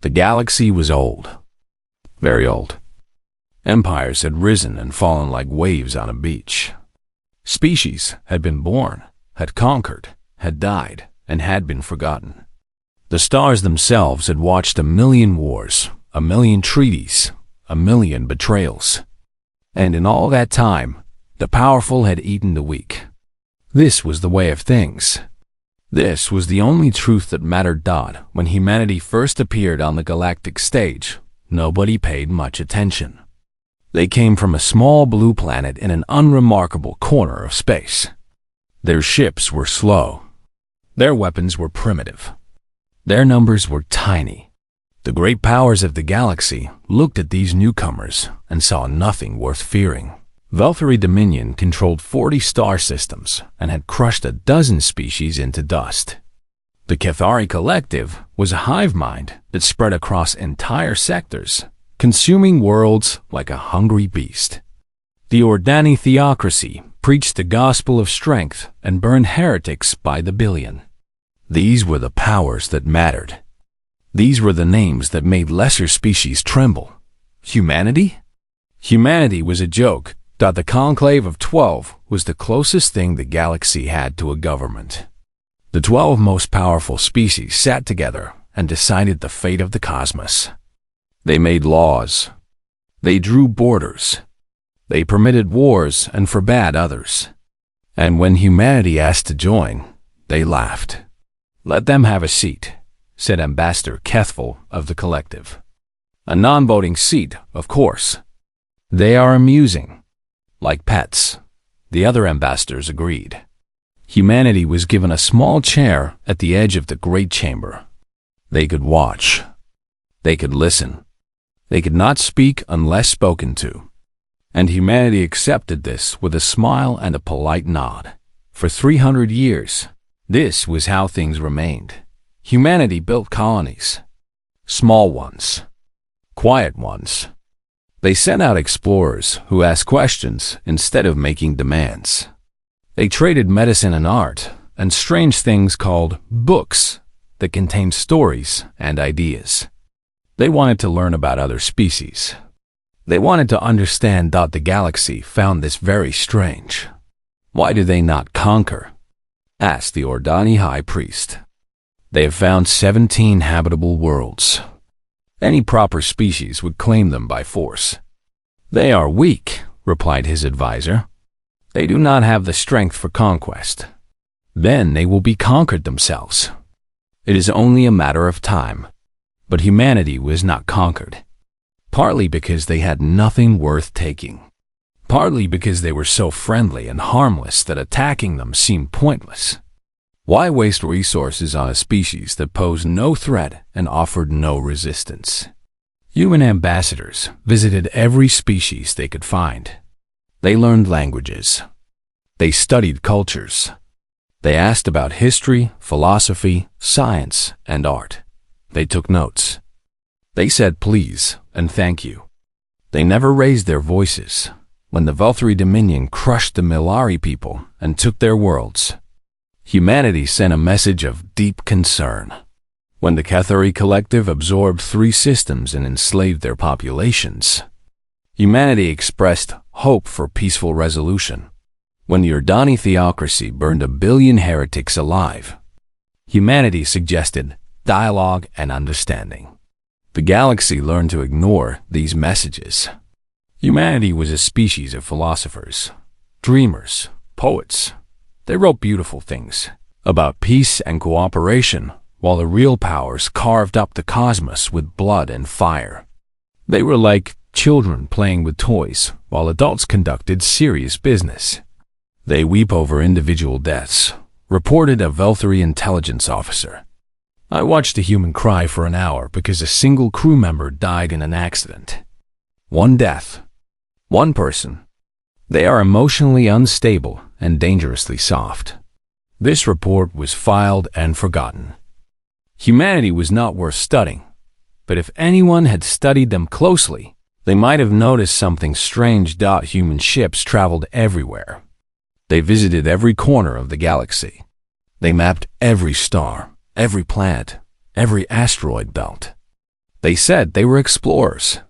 The galaxy was old, very old. Empires had risen and fallen like waves on a beach. Species had been born, had conquered, had died, and had been forgotten. The stars themselves had watched a million wars, a million treaties, a million betrayals. And in all that time, the powerful had eaten the weak. This was the way of things. This was the only truth that mattered. When humanity first appeared on the galactic stage, nobody paid much attention. They came from a small blue planet in an unremarkable corner of space. Their ships were slow. Their weapons were primitive. Their numbers were tiny. The great powers of the galaxy looked at these newcomers and saw nothing worth fearing. Valkyrie Dominion controlled 40 star systems and had crushed a dozen species into dust. The HFY Collective was a hive mind that spread across entire sectors, consuming worlds like a hungry beast. The Ordani theocracy preached the gospel of strength and burned heretics by the billion. These were the powers that mattered. These were the names that made lesser species tremble. Humanity? Humanity was a joke. The Conclave of 12 was the closest thing the galaxy had to a government. The 12 most powerful species sat together and decided the fate of the cosmos. They made laws. They drew borders. They permitted wars and forbade others. And when humanity asked to join, they laughed. "Let them have a seat," said Ambassador Kethful of the Collective. "A non-voting seat, of course. They are amusing. Like pets." The other ambassadors agreed. Humanity was given a small chair at the edge of the great chamber. They could watch. They could listen. They could not speak unless spoken to. And humanity accepted this with a smile and a polite nod. For 300 years, this was how things remained. Humanity built colonies. Small ones. Quiet ones. They sent out explorers who asked questions instead of making demands. They traded medicine and art and strange things called books that contained stories and ideas. They wanted to learn about other species. They wanted to understand that the galaxy found this very strange. "Why do they not conquer?" asked the Ordani High Priest. "They have found 17 habitable worlds. Any proper species would claim them by force." "They are weak," replied his advisor. "They do not have the strength for conquest. Then they will be conquered themselves. It is only a matter of time." But humanity was not conquered. Partly because they had nothing worth taking. Partly because they were so friendly and harmless that attacking them seemed pointless. Why waste resources on a species that posed no threat and offered no resistance? Human ambassadors visited every species they could find. They learned languages. They studied cultures. They asked about history, philosophy, science, and art. They took notes. They said please and thank you. They never raised their voices when the Valkyrie Dominion crushed the Milari people and took their worlds. Humanity sent a message of deep concern. When the HFY Collective absorbed 3 systems and enslaved their populations, humanity expressed hope for peaceful resolution. When the Ordani theocracy burned 1 billion heretics alive, humanity suggested dialogue and understanding. The galaxy learned to ignore these messages. Humanity was a species of philosophers, dreamers, poets. They wrote beautiful things about peace and cooperation, while the real powers carved up the cosmos with blood and fire. They were like children playing with toys, while adults conducted serious business. "They weep over individual deaths," reported a Valkyrie intelligence officer. "I watched a human cry for an hour because a single crew member died in an accident. One death. One person. They are emotionally unstable and dangerously soft." This report was filed and forgotten. Humanity was not worth studying, but if anyone had studied them closely, they might have noticed something strange. Human ships traveled everywhere. They visited every corner of the galaxy. They mapped every star, every planet, every asteroid belt. They said they were explorers.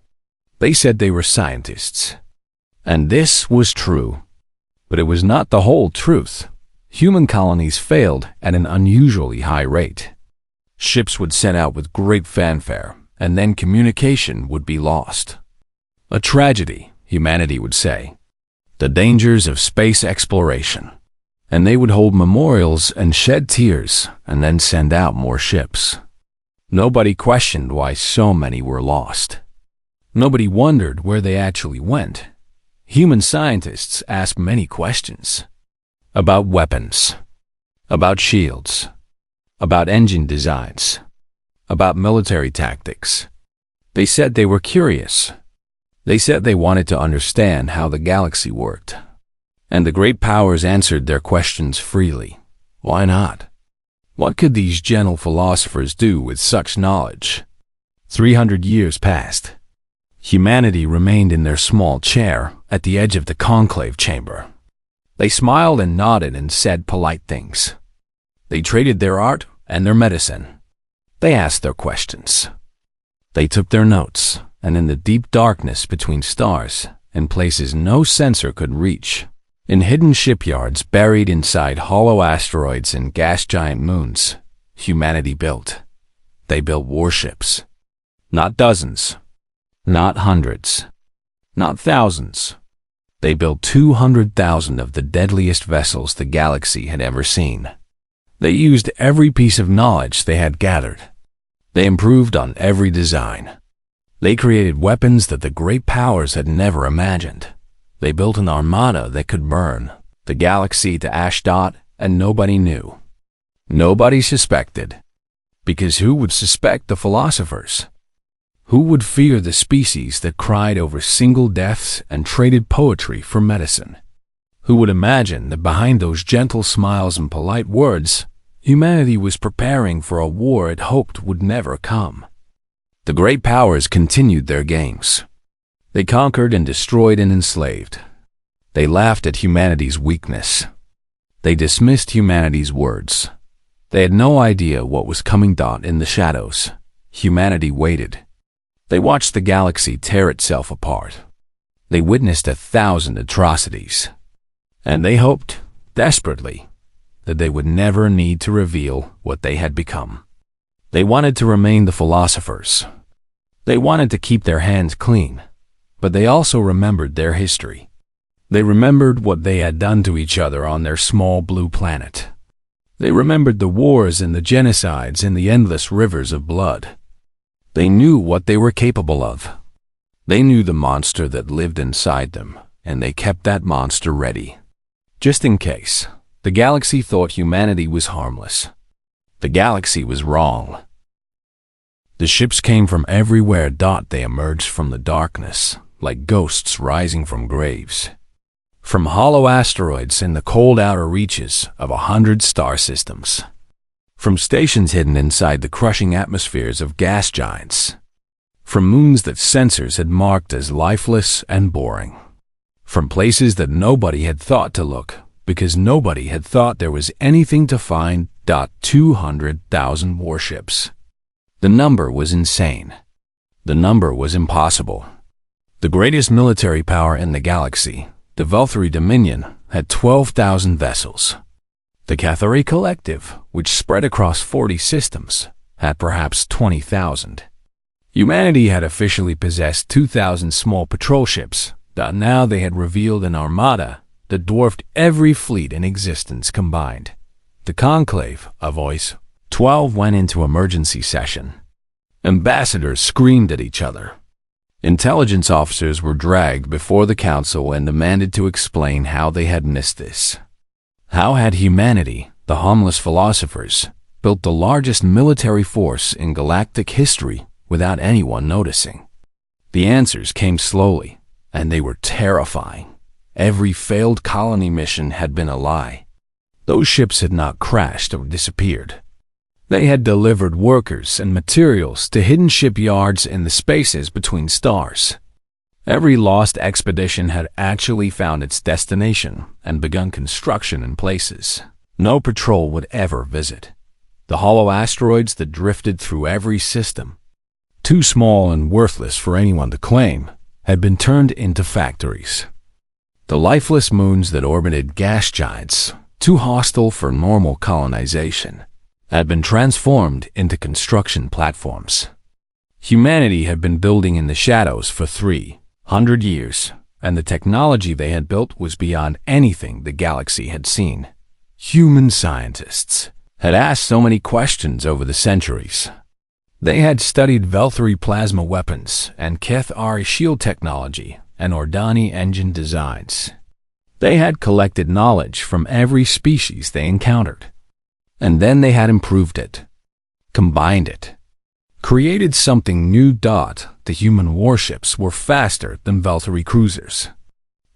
They said they were scientists. And this was true. But it was not the whole truth. Human colonies failed at an unusually high rate. Ships would set out with great fanfare, and then communication would be lost. A tragedy, humanity would say. The dangers of space exploration. And they would hold memorials and shed tears, and then send out more ships. Nobody questioned why so many were lost. Nobody wondered where they actually went. Human scientists asked many questions. About weapons. About shields. About engine designs. About military tactics. They said they were curious. They said they wanted to understand how the galaxy worked. And the great powers answered their questions freely. Why not? What could these gentle philosophers do with such knowledge? 300 years passed. Humanity remained in their small chair at the edge of the conclave chamber. They smiled and nodded and said polite things. They traded their art and their medicine. They asked their questions. They took their notes, and in the deep darkness between stars, in places no sensor could reach, in hidden shipyards buried inside hollow asteroids and gas giant moons, humanity built. They built warships. Not dozens. Not hundreds. Not thousands. They built 200,000 of the deadliest vessels the galaxy had ever seen. They used every piece of knowledge they had gathered. They improved on every design. They created weapons that the great powers had never imagined. They built an armada that could burn the galaxy to ash dot, and nobody knew. Nobody suspected. Because who would suspect the philosophers? Who would fear the species that cried over single deaths and traded poetry for medicine? Who would imagine that behind those gentle smiles and polite words, humanity was preparing for a war it hoped would never come? The great powers continued their games. They conquered and destroyed and enslaved. They laughed at humanity's weakness. They dismissed humanity's words. They had no idea what was coming in the shadows. Humanity waited. They watched the galaxy tear itself apart. They witnessed 1,000 atrocities. And they hoped, desperately, that they would never need to reveal what they had become. They wanted to remain the philosophers. They wanted to keep their hands clean, but they also remembered their history. They remembered what they had done to each other on their small blue planet. They remembered the wars and the genocides and the endless rivers of blood. They knew what they were capable of. They knew the monster that lived inside them, and they kept that monster ready. Just in case, the galaxy thought humanity was harmless. The galaxy was wrong. The ships came from everywhere. They emerged from the darkness, like ghosts rising from graves. From hollow asteroids in the cold outer reaches of 100 star systems. From stations hidden inside the crushing atmospheres of gas giants. From moons that sensors had marked as lifeless and boring. From places that nobody had thought to look, because nobody had thought there was anything to find. 200,000 warships. The number was insane. The number was impossible. The greatest military power in the galaxy, the Valkyrie Dominion, had 12,000 vessels. The Cathari Collective, which spread across 40 systems, had perhaps 20,000. Humanity had officially possessed 2,000 small patrol ships, but now they had revealed an armada that dwarfed every fleet in existence combined. The conclave, a voice, 12 went into emergency session. Ambassadors screamed at each other. Intelligence officers were dragged before the council and demanded to explain how they had missed this. How had humanity, the harmless philosophers, built the largest military force in galactic history without anyone noticing? The answers came slowly, and they were terrifying. Every failed colony mission had been a lie. Those ships had not crashed or disappeared. They had delivered workers and materials to hidden shipyards in the spaces between stars. Every lost expedition had actually found its destination and begun construction in places no patrol would ever visit. The hollow asteroids that drifted through every system. too small and worthless for anyone to claim, had been turned into factories. The lifeless moons that orbited gas giants, too hostile for normal colonization, had been transformed into construction platforms. Humanity had been building in the shadows for 300 years, and the technology they had built was beyond anything the galaxy had seen. Human scientists had asked so many questions over the centuries. They had studied Velthari plasma weapons and Kethari shield technology and Ordani engine designs. They had collected knowledge from every species they encountered. And then they had improved it, combined it, created something new. The human warships were faster than Velthari cruisers.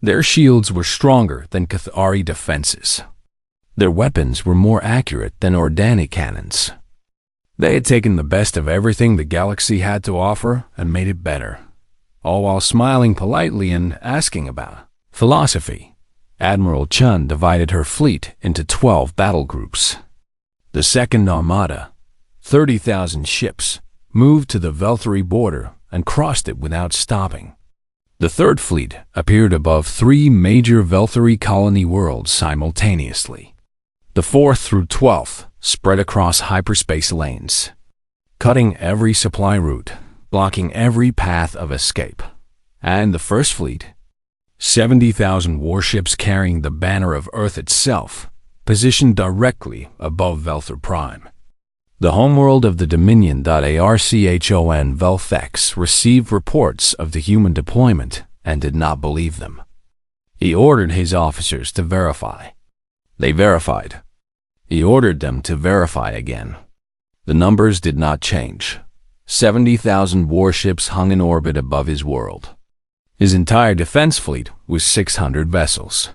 Their shields were stronger than Kethari defenses. Their weapons were more accurate than Ordani cannons. They had taken the best of everything the galaxy had to offer and made it better, all while smiling politely and asking about philosophy. Admiral Chun divided her fleet into 12 battle groups. The Second Armada, 30,000 ships, moved to the Velthari border and crossed it without stopping. The Third Fleet appeared above 3 major Velthari colony worlds simultaneously. The 4th through 12th spread across hyperspace lanes, cutting every supply route, blocking every path of escape. And the First Fleet, 70,000 warships carrying the banner of Earth itself, positioned directly above Velthar Prime. The homeworld of the Dominion. Archon Velthex received reports of the human deployment and did not believe them. He ordered his officers to verify. They verified. He ordered them to verify again. The numbers did not change. 70,000 warships hung in orbit above his world. His entire defense fleet was 600 vessels.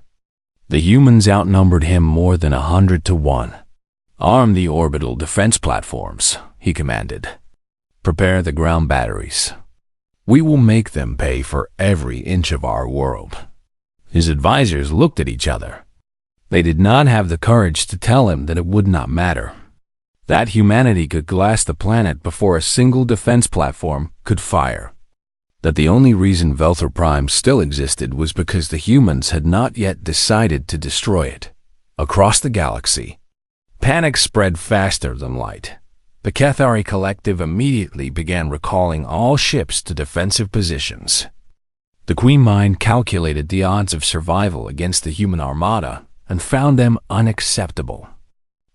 The humans outnumbered him more than 100 to 1. Arm the orbital defense platforms, he commanded. Prepare the ground batteries. We will make them pay for every inch of our world. His advisors looked at each other. They did not have the courage to tell him that it would not matter, that humanity could glass the planet before a single defense platform could fire, that the only reason Velthar Prime still existed was because the humans had not yet decided to destroy it. Across the galaxy, panic spread faster than light. The Kethari Collective immediately began recalling all ships to defensive positions. The Queen Mind calculated the odds of survival against the human armada and found them unacceptable.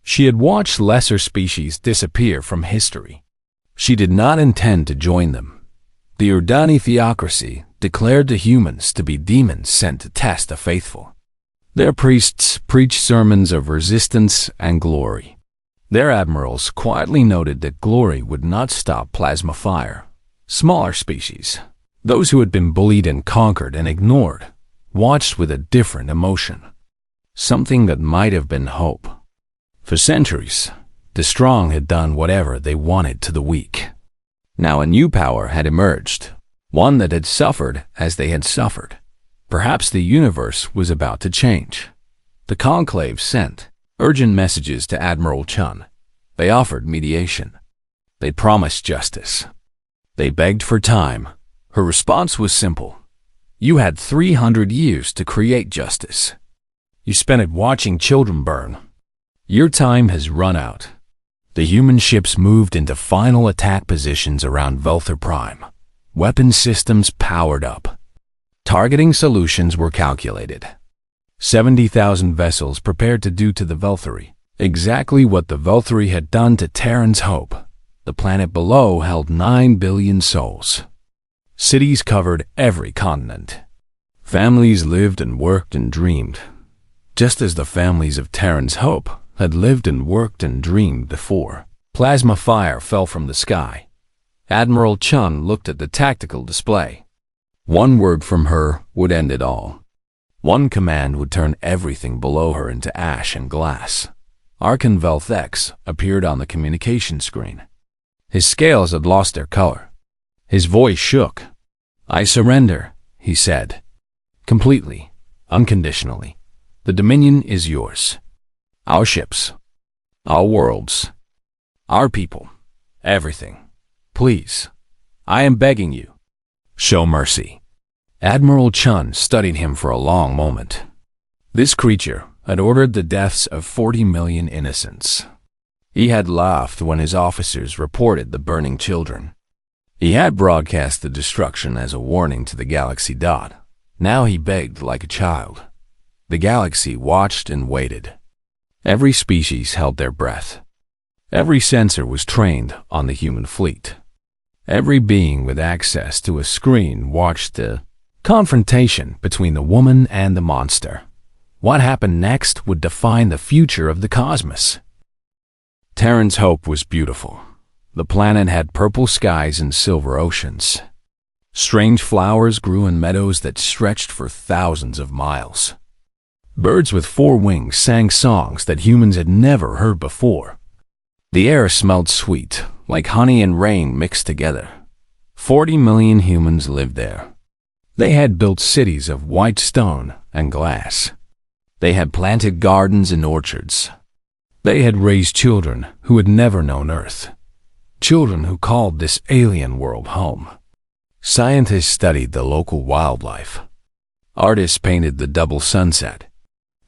She had watched lesser species disappear from history. She did not intend to join them. The Urdani theocracy declared the humans to be demons sent to test the faithful. Their priests preached sermons of resistance and glory. Their admirals quietly noted that glory would not stop plasma fire. Smaller species, those who had been bullied and conquered and ignored, watched with a different emotion, something that might have been hope. For centuries, the strong had done whatever they wanted to the weak. Now a new power had emerged, one that had suffered as they had suffered. Perhaps the universe was about to change. The Conclave sent urgent messages to Admiral Chun. They offered mediation. They promised justice. They begged for time. Her response was simple. You had 300 years to create justice. You spent it watching children burn. Your time has run out. The human ships moved into final attack positions around Velthar Prime. Weapon systems powered up. Targeting solutions were calculated. 70,000 vessels prepared to do to the Velthari exactly what the Velthari had done to Terran's Hope. The planet below held 9 billion souls. Cities covered every continent. Families lived and worked and dreamed, just as the families of Terran's Hope had lived and worked and dreamed before. Plasma fire fell from the sky. Admiral Chun looked at the tactical display. One word from her would end it all. One command would turn everything below her into ash and glass. Archon Velthex appeared on the communication screen. His scales had lost their color. His voice shook. I surrender, he said. Completely, unconditionally. The Dominion is yours. Our ships, our worlds, our people, everything. Please, I am begging you. Show mercy. Admiral Chun studied him for a long moment. This creature had ordered the deaths of 40 million innocents. He had laughed when his officers reported the burning children. He had broadcast the destruction as a warning to the galaxy. Now he begged like a child. The galaxy watched and waited. Every species held their breath. Every sensor was trained on the human fleet. Every being with access to a screen watched the confrontation between the woman and the monster. What happened next would define the future of the cosmos. Terran's hope was beautiful. The planet had purple skies and silver oceans. Strange flowers grew in meadows that stretched for thousands of miles. Birds with 4 wings sang songs that humans had never heard before. The air smelled sweet, like honey and rain mixed together. 40 million humans lived there. They had built cities of white stone and glass. They had planted gardens and orchards. They had raised children who had never known Earth. Children who called this alien world home. Scientists studied the local wildlife. Artists painted the double sunset.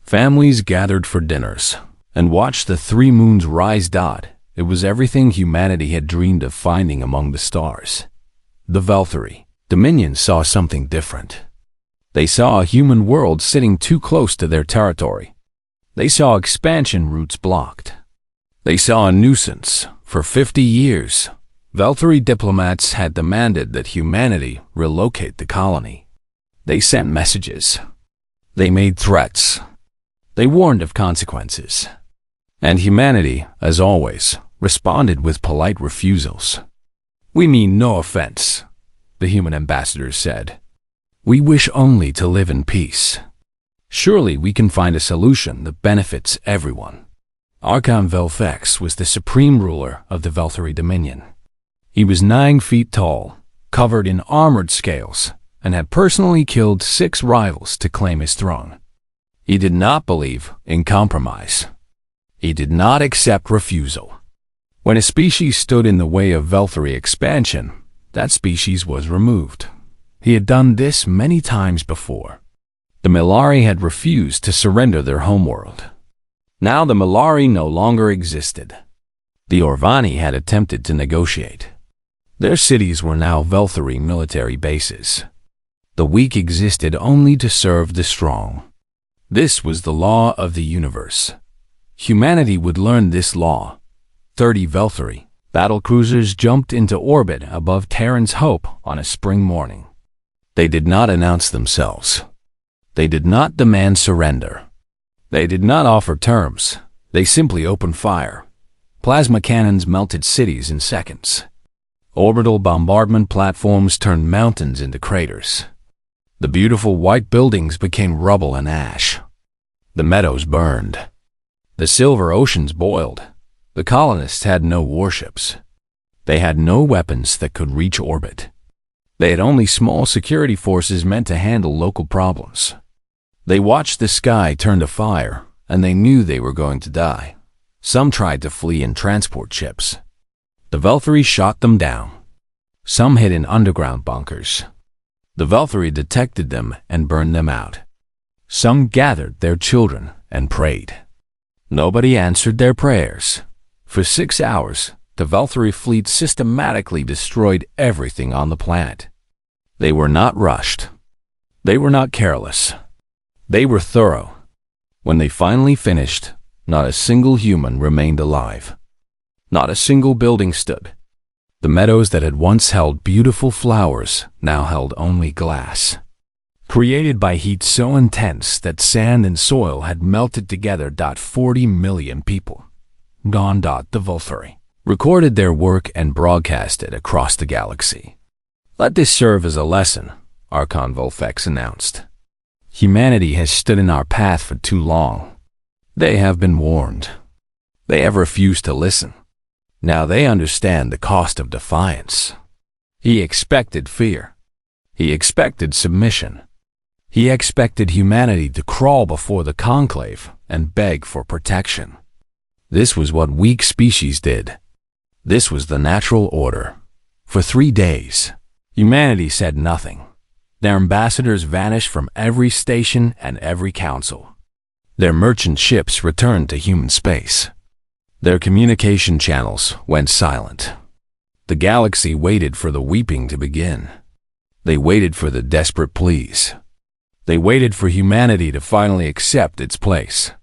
Families gathered for dinners and watched the 3 moons rise. It was everything humanity had dreamed of finding among the stars. The Velthari Dominion saw something different. They saw a human world sitting too close to their territory. They saw expansion routes blocked. They saw a nuisance. For 50 years, Velthari diplomats had demanded that humanity relocate the colony. They sent messages. They made threats. They warned of consequences. And humanity, as always, responded with polite refusals. "We mean no offense," the human ambassadors said. "We wish only to live in peace. Surely we can find a solution that benefits everyone." Archon Velfex was the supreme ruler of the Velthari Dominion. He was 9 feet tall, covered in armored scales, and had personally killed 6 rivals to claim his throne. He did not believe in compromise. He did not accept refusal. When a species stood in the way of Velthari expansion, that species was removed. He had done this many times before. The Milari had refused to surrender their homeworld. Now the Milari no longer existed. The Orvani had attempted to negotiate. Their cities were now Velthari military bases. The weak existed only to serve the strong. This was the law of the universe. Humanity would learn this law. 30 Velthari battlecruisers jumped into orbit above Terran's Hope on a spring morning. They did not announce themselves. They did not demand surrender. They did not offer terms. They simply opened fire. Plasma cannons melted cities in seconds. Orbital bombardment platforms turned mountains into craters. The beautiful white buildings became rubble and ash. The meadows burned. The silver oceans boiled. The colonists had no warships. They had no weapons that could reach orbit. They had only small security forces meant to handle local problems. They watched the sky turn to fire, and they knew they were going to die. Some tried to flee in transport ships. The Velthari shot them down. Some hid in underground bunkers. The Velthari detected them and burned them out. Some gathered their children and prayed. Nobody answered their prayers. For 6 hours, the Velthari fleet systematically destroyed everything on the planet. They were not rushed. They were not careless. They were thorough. When they finally finished, not a single human remained alive. Not a single building stood. The meadows that had once held beautiful flowers now held only glass. Created by heat so intense that sand and soil had melted together. 40 million people. Gone. The Velthari recorded their work and broadcast it across the galaxy. "Let this serve as a lesson," Archon Volfex announced. "Humanity has stood in our path for too long. They have been warned. They have refused to listen. Now they understand the cost of defiance." He expected fear. He expected submission. He expected humanity to crawl before the conclave and beg for protection. This was what weak species did. This was the natural order. For 3 days, humanity said nothing. Their ambassadors vanished from every station and every council. Their merchant ships returned to human space. Their communication channels went silent. The galaxy waited for the weeping to begin. They waited for the desperate pleas. They waited for humanity to finally accept its place.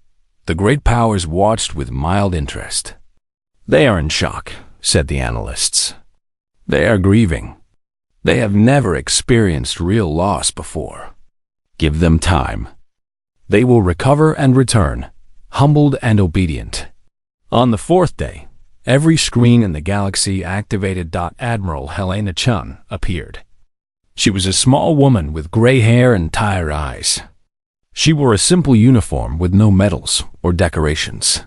The great powers watched with mild interest. They are in shock, said the analysts. They are grieving. They have never experienced real loss before. Give them time. They will recover and return, humbled and obedient. On the 4th day, every screen in the galaxy activated. Admiral Helena Chun appeared. She was a small woman with gray hair and tired eyes. She wore a simple uniform with no medals or decorations.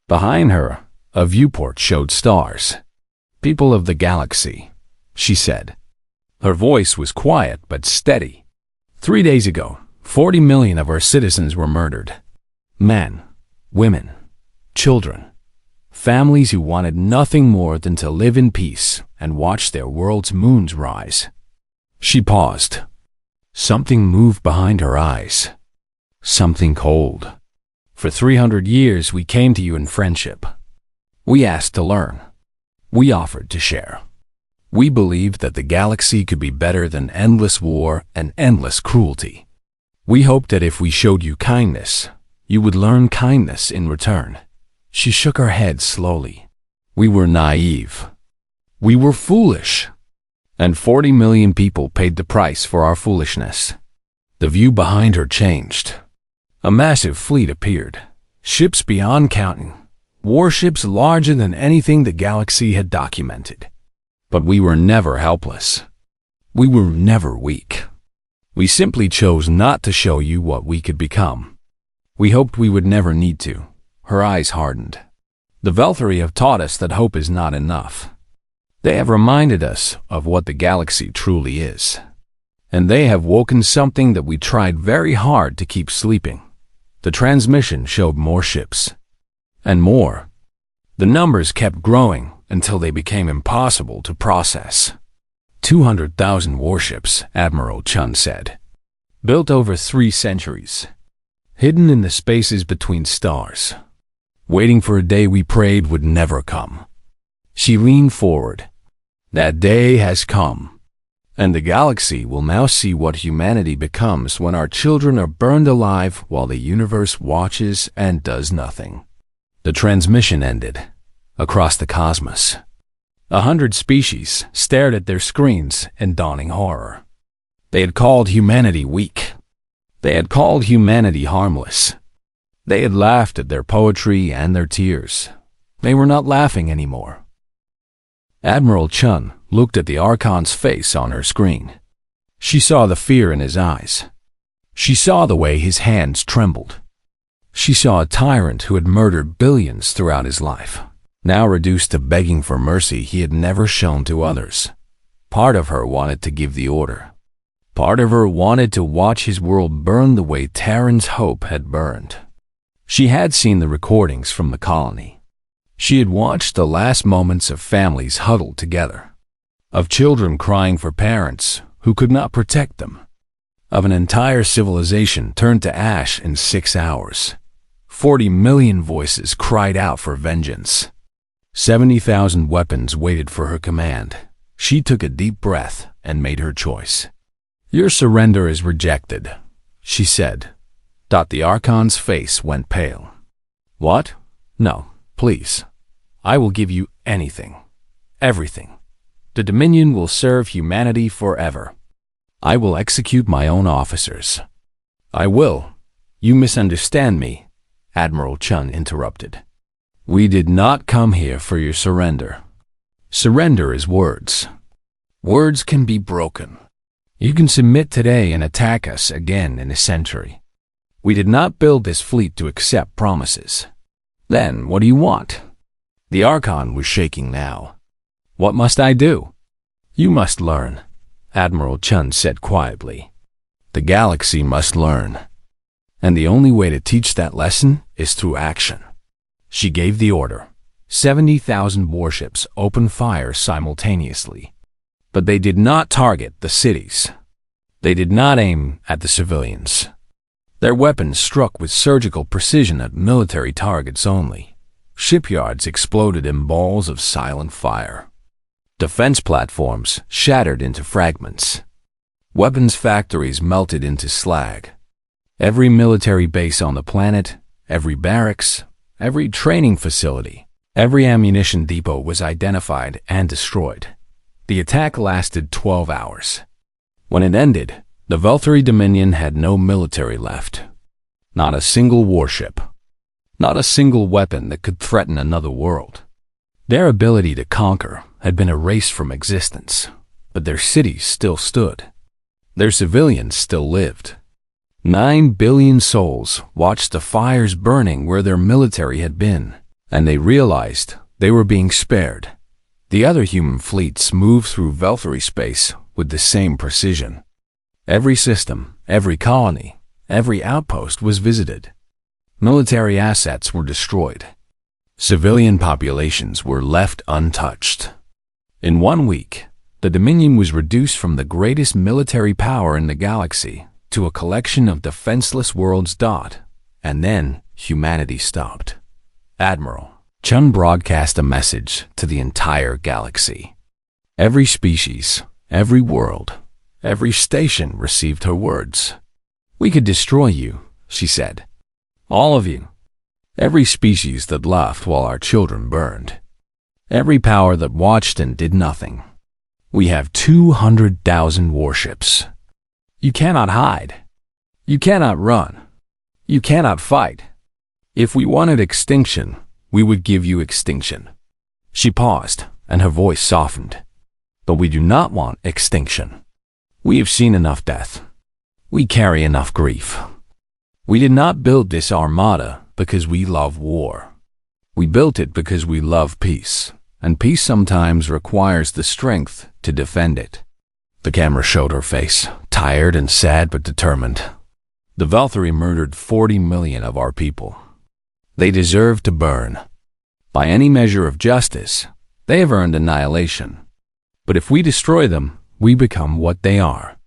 Behind her, a viewport showed stars. People of the galaxy, she said. Her voice was quiet but steady. 3 days ago, 40 million of our citizens were murdered. Men, women, children, families who wanted nothing more than to live in peace and watch their world's moons rise. She paused. Something moved behind her eyes. Something cold. For 300 years we came to you in friendship. We asked to learn. We offered to share. We believed that the galaxy could be better than endless war and endless cruelty. We hoped that if we showed you kindness, you would learn kindness in return. She shook her head slowly. We were naive. We were foolish. And 40 million people paid the price for our foolishness. The view behind her changed. A massive fleet appeared. Ships beyond counting. Warships larger than anything the galaxy had documented. But we were never helpless. We were never weak. We simply chose not to show you what we could become. We hoped we would never need to. Her eyes hardened. The Velthari have taught us that hope is not enough. They have reminded us of what the galaxy truly is. And they have woken something that we tried very hard to keep sleeping. The transmission showed more ships. And more. The numbers kept growing until they became impossible to process. 200,000 warships, Admiral Chun said. Built over 3 centuries. Hidden in the spaces between stars. Waiting for a day we prayed would never come. She leaned forward. That day has come. And the galaxy will now see what humanity becomes when our children are burned alive while the universe watches and does nothing. The transmission ended. Across the cosmos, 100 species stared at their screens in dawning horror. They had called humanity weak. They had called humanity harmless. They had laughed at their poetry and their tears. They were not laughing anymore. Admiral Chun looked at the Archon's face on her screen. She saw the fear in his eyes. She saw the way his hands trembled. She saw a tyrant who had murdered billions throughout his life, now reduced to begging for mercy he had never shown to others. Part of her wanted to give the order. Part of her wanted to watch his world burn the way Terran's hope had burned. She had seen the recordings from the colony. She had watched the last moments of families huddled together, of children crying for parents who could not protect them, of an entire civilization turned to ash in 6 hours. 40 million voices cried out for vengeance. 70,000 weapons waited for her command. She took a deep breath and made her choice. Your surrender is rejected, she said. The Archon's face went pale. What? No, please. I will give you anything. Everything. The Dominion will serve humanity forever. I will execute my own officers. I will. You misunderstand me, Admiral Chun interrupted. We did not come here for your surrender. Surrender is words. Words can be broken. You can submit today and attack us again in a century. We did not build this fleet to accept promises. Then what do you want? The Archon was shaking now. What must I do? You must learn, Admiral Chun said quietly. The galaxy must learn. And the only way to teach that lesson is through action. She gave the order. 70,000 warships opened fire simultaneously. But they did not target the cities. They did not aim at the civilians. Their weapons struck with surgical precision at military targets only. Shipyards exploded in balls of silent fire. Defense platforms shattered into fragments. Weapons factories melted into slag. Every military base on the planet, every barracks, every training facility, every ammunition depot was identified and destroyed. The attack lasted 12 hours. When it ended, the Veltari Dominion had no military left. Not a single warship. Not a single weapon that could threaten another world. Their ability to conquer had been erased from existence, but their cities still stood. Their civilians still lived. 9 billion souls watched the fires burning where their military had been, and they realized they were being spared. The other human fleets moved through Veltari space with the same precision. Every system, every colony, every outpost was visited. Military assets were destroyed. Civilian populations were left untouched. In 1 week, the Dominion was reduced from the greatest military power in the galaxy to a collection of defenseless worlds. And then humanity stopped. Admiral Chun broadcast a message to the entire galaxy. Every species, every world, every station received her words. "We could destroy you," she said. "All of you. Every species that laughed while our children burned. Every power that watched and did nothing. We have 200,000 warships. You cannot hide. You cannot run. You cannot fight. If we wanted extinction, we would give you extinction." She paused, and her voice softened. "But we do not want extinction. We have seen enough death. We carry enough grief. We did not build this armada because we love war. We built it because we love peace, and peace sometimes requires the strength to defend it." The camera showed her face, tired and sad but determined. "The Veltari murdered 40 million of our people. They deserve to burn. By any measure of justice, they have earned annihilation. But if we destroy them, we become what they are.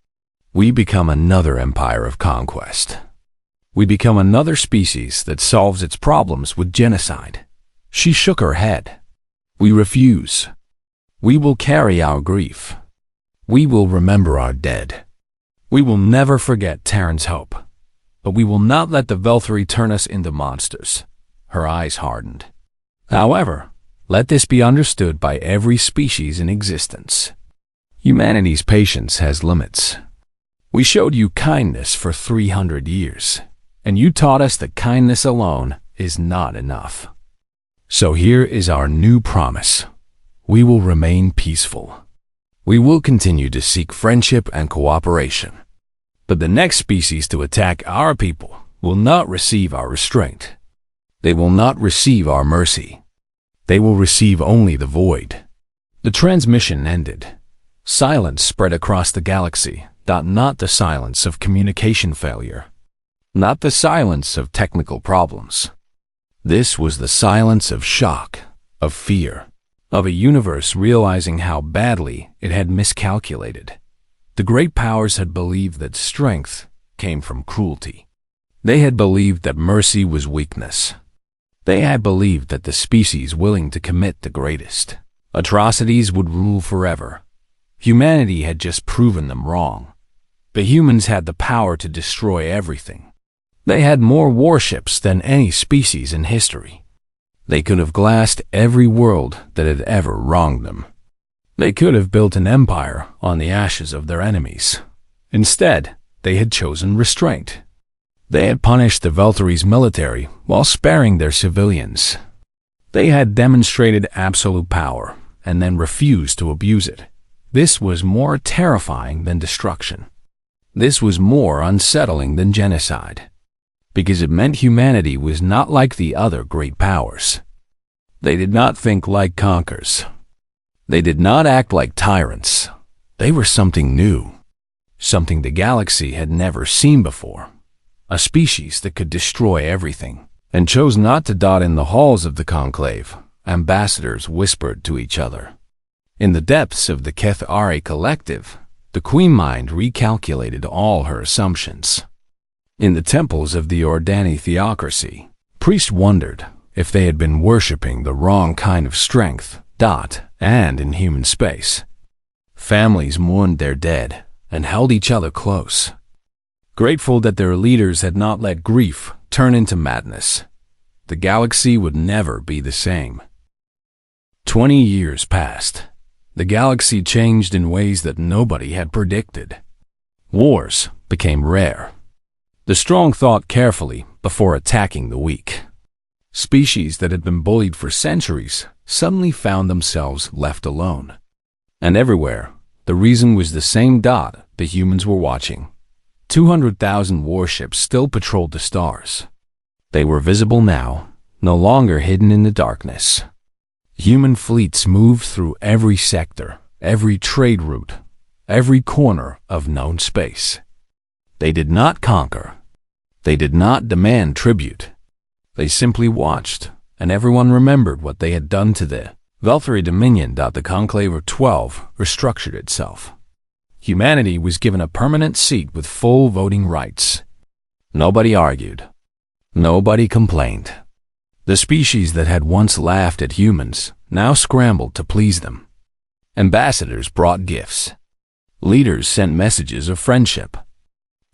We become another empire of conquest. We become another species that solves its problems with genocide." She shook her head. "We refuse. We will carry our grief. We will remember our dead. We will never forget Terran's hope. But we will not let the Veltari turn us into monsters." Her eyes hardened. "However, let this be understood by every species in existence. Humanity's patience has limits. We showed you kindness for 300 years, and you taught us that kindness alone is not enough. So here is our new promise. We will remain peaceful. We will continue to seek friendship and cooperation. But the next species to attack our people will not receive our restraint. They will not receive our mercy. They will receive only the void." The transmission ended. Silence spread across the galaxy, not the silence of communication failure, not the silence of technical problems. This was the silence of shock, of fear, of a universe realizing how badly it had miscalculated. The great powers had believed that strength came from cruelty. They had believed that mercy was weakness. They had believed that the species willing to commit the greatest atrocities would rule forever. Humanity had just proven them wrong. The humans had the power to destroy everything. They had more warships than any species in history. They could have glassed every world that had ever wronged them. They could have built an empire on the ashes of their enemies. Instead, they had chosen restraint. They had punished the Veltari's military while sparing their civilians. They had demonstrated absolute power and then refused to abuse it. This was more terrifying than destruction. This was more unsettling than genocide, because it meant humanity was not like the other great powers. They did not think like conquerors. They did not act like tyrants. They were something new, something the galaxy had never seen before. A species that could destroy everything, and chose not to dot in the halls of the conclave, ambassadors whispered to each other. In the depths of the HFY collective, the Queen Mind recalculated all her assumptions. In the temples of the Ordani theocracy, priests wondered if they had been worshipping the wrong kind of strength, and in human space. Families mourned their dead and held each other close, grateful that their leaders had not let grief turn into madness. The galaxy would never be the same. 20 years passed. The galaxy changed in ways that nobody had predicted. Wars became rare. The strong thought carefully before attacking the weak. Species that had been bullied for centuries suddenly found themselves left alone. And everywhere, the reason was the same. The humans were watching. 200,000 warships still patrolled the stars. They were visible now, no longer hidden in the darkness. Human fleets moved through every sector, every trade route, every corner of known space. They did not conquer. They did not demand tribute. They simply watched, and everyone remembered what they had done to the Velthari Dominion. The Conclave of 12 restructured itself. Humanity was given a permanent seat with full voting rights. Nobody argued. Nobody complained. The species that had once laughed at humans now scrambled to please them. Ambassadors brought gifts. Leaders sent messages of friendship.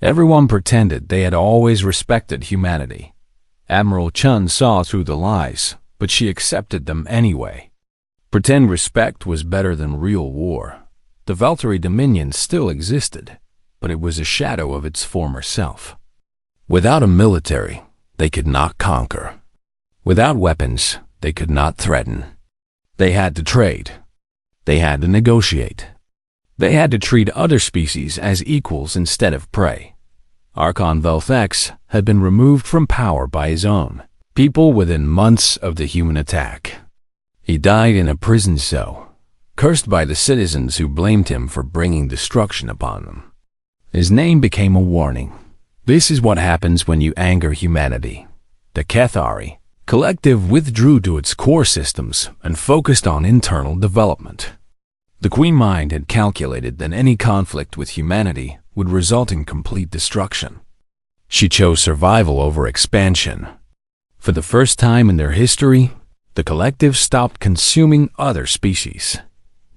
Everyone pretended they had always respected humanity. Admiral Chun saw through the lies, but she accepted them anyway. Pretend respect was better than real war. The Velthari Dominion still existed, but it was a shadow of its former self. Without a military, they could not conquer. Without weapons, they could not threaten. They had to trade. They had to negotiate. They had to treat other species as equals instead of prey. Archon Velthex had been removed from power by his own people within months of the human attack. He died in a prison cell, cursed by the citizens who blamed him for bringing destruction upon them. His name became a warning. This is what happens when you anger humanity. The HFY collective withdrew to its core systems and focused on internal development. The Queen Mind had calculated that any conflict with humanity would result in complete destruction. She chose survival over expansion. For the first time in their history, the collective stopped consuming other species.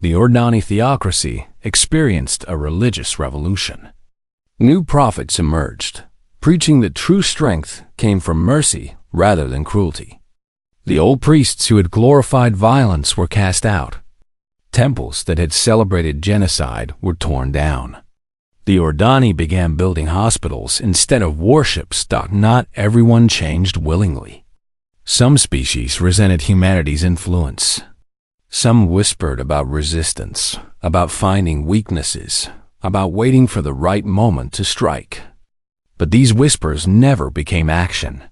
The Ordani theocracy experienced a religious revolution. New prophets emerged, preaching that true strength came from mercy rather than cruelty. The old priests who had glorified violence were cast out. Temples that had celebrated genocide were torn down. The Ordani began building hospitals instead of warships. Not everyone changed willingly. Some species resented humanity's influence. Some whispered about resistance, about finding weaknesses, about waiting for the right moment to strike. But these whispers never became action.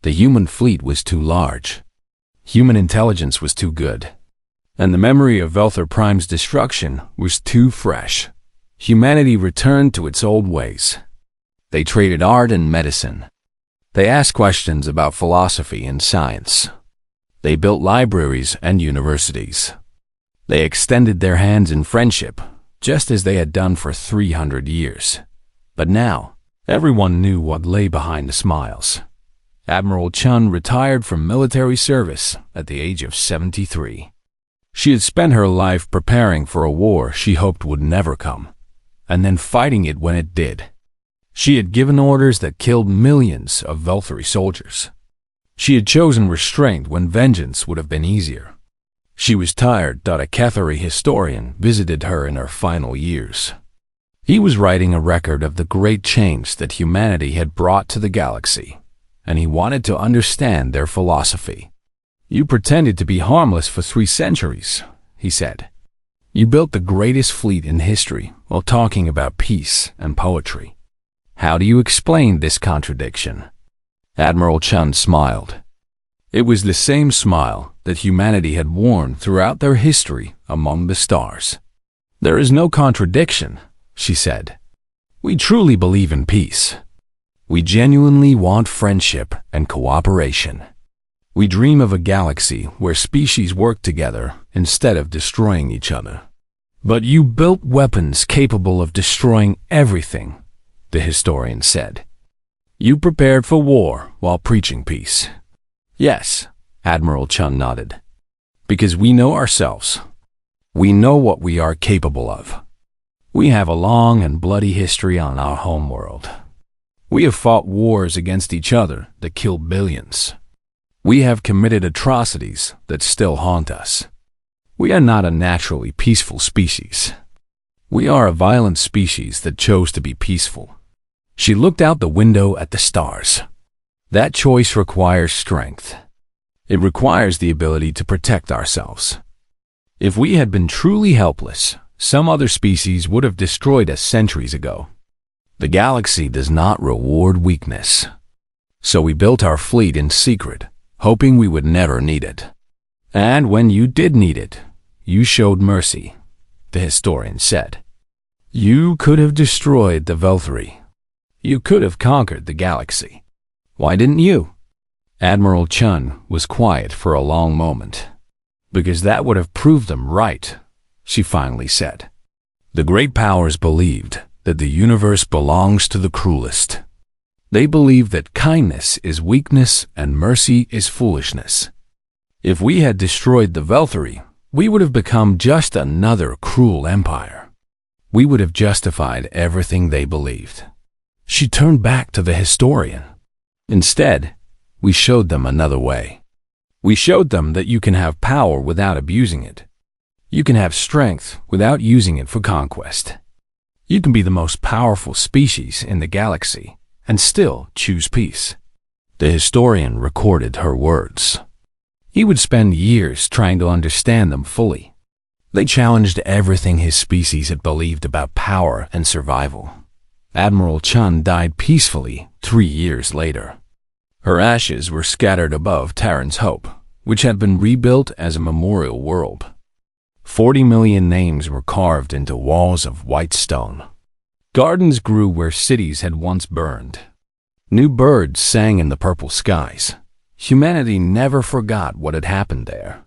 The human fleet was too large. Human intelligence was too good. And the memory of Velthar Prime's destruction was too fresh. Humanity returned to its old ways. They traded art and medicine. They asked questions about philosophy and science. They built libraries and universities. They extended their hands in friendship, just as they had done for 300 years. But now, everyone knew what lay behind the smiles. Admiral Chun retired from military service at the age of 73. She had spent her life preparing for a war she hoped would never come, and then fighting it when it did. She had given orders that killed millions of Velthari soldiers. She had chosen restraint when vengeance would have been easier. She was tired. A HFY historian visited her in her final years. He was writing a record of the great change that humanity had brought to the galaxy, and he wanted to understand their philosophy. "You pretended to be harmless for 3 centuries, he said. "You built the greatest fleet in history while talking about peace and poetry. How do you explain this contradiction?" Admiral Chun smiled. It was the same smile that humanity had worn throughout their history among the stars. "There is no contradiction," she said. "We truly believe in peace. We genuinely want friendship and cooperation. We dream of a galaxy where species work together instead of destroying each other. But you built weapons capable of destroying everything, the historian said. You prepared for war while preaching peace. Yes, Admiral Chun nodded. Because we know ourselves. We know what we are capable of. We have a long and bloody history on our homeworld. We have fought wars against each other that killed billions. We have committed atrocities that still haunt us. We are not a naturally peaceful species. We are a violent species that chose to be peaceful. She looked out the window at the stars. That choice requires strength. It requires the ability to protect ourselves. If we had been truly helpless, some other species would have destroyed us centuries ago. The galaxy does not reward weakness. So we built our fleet in secret, hoping we would never need it. And when you did need it, you showed mercy, the historian said. You could have destroyed the Veltari. You could have conquered the galaxy. Why didn't you? Admiral Chun was quiet for a long moment. Because that would have proved them right, she finally said. The great powers believed that the universe belongs to the cruelest. They believed that kindness is weakness and mercy is foolishness. If we had destroyed the Veltari, we would have become just another cruel empire. We would have justified everything they believed. She turned back to the historian. Instead, we showed them another way. We showed them that you can have power without abusing it. You can have strength without using it for conquest. You can be the most powerful species in the galaxy and still choose peace. The historian recorded her words. He would spend years trying to understand them fully. They challenged everything his species had believed about power and survival. Admiral Chun died peacefully 3 years later. Her ashes were scattered above Terran's Hope, which had been rebuilt as a memorial world. 40 million names were carved into walls of white stone. Gardens grew where cities had once burned. New birds sang in the purple skies. Humanity never forgot what had happened there.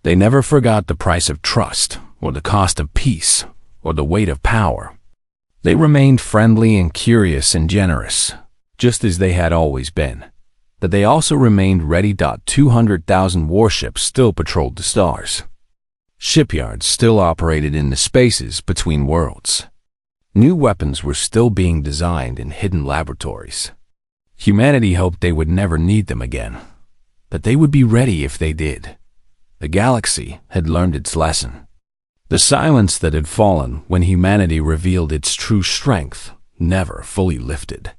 They never forgot the price of trust, or the cost of peace, or the weight of power. They remained friendly and curious and generous, just as they had always been. But they also remained ready. 200,000 warships still patrolled the stars. Shipyards still operated in the spaces between worlds. New weapons were still being designed in hidden laboratories. Humanity hoped they would never need them again, but they would be ready if they did. The galaxy had learned its lesson. The silence that had fallen when humanity revealed its true strength never fully lifted.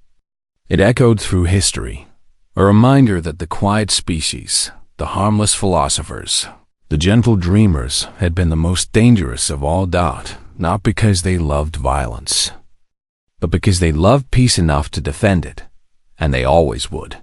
It echoed through history, a reminder that the quiet species, the harmless philosophers, the gentle dreamers had been the most dangerous of all. Not because they loved violence, but because they loved peace enough to defend it, and they always would.